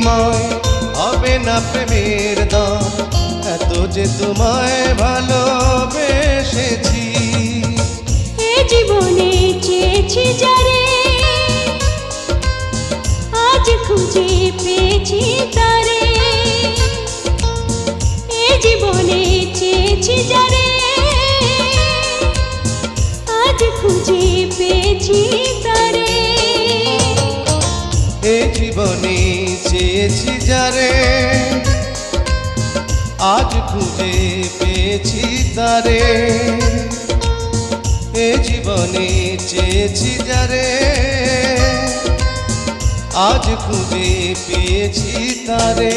বিনিময় হবে না প্রেমের দাম, এত যে তোমায় ভালোবেসেছি। এ জীবনে চেয়েছি যারে, আজ খুঁজে পেয়েছি তারে। এ জীবনে চেয়েছি যারে, আজ খুঁজে পেয়েছি তারে। এ জীবনে চেয়েছি যারে, আজ খুঁজে পেয়েছি তারে। এ জীবনে চেয়েছি যারে, আজ খুঁজে পেয়েছি তারে।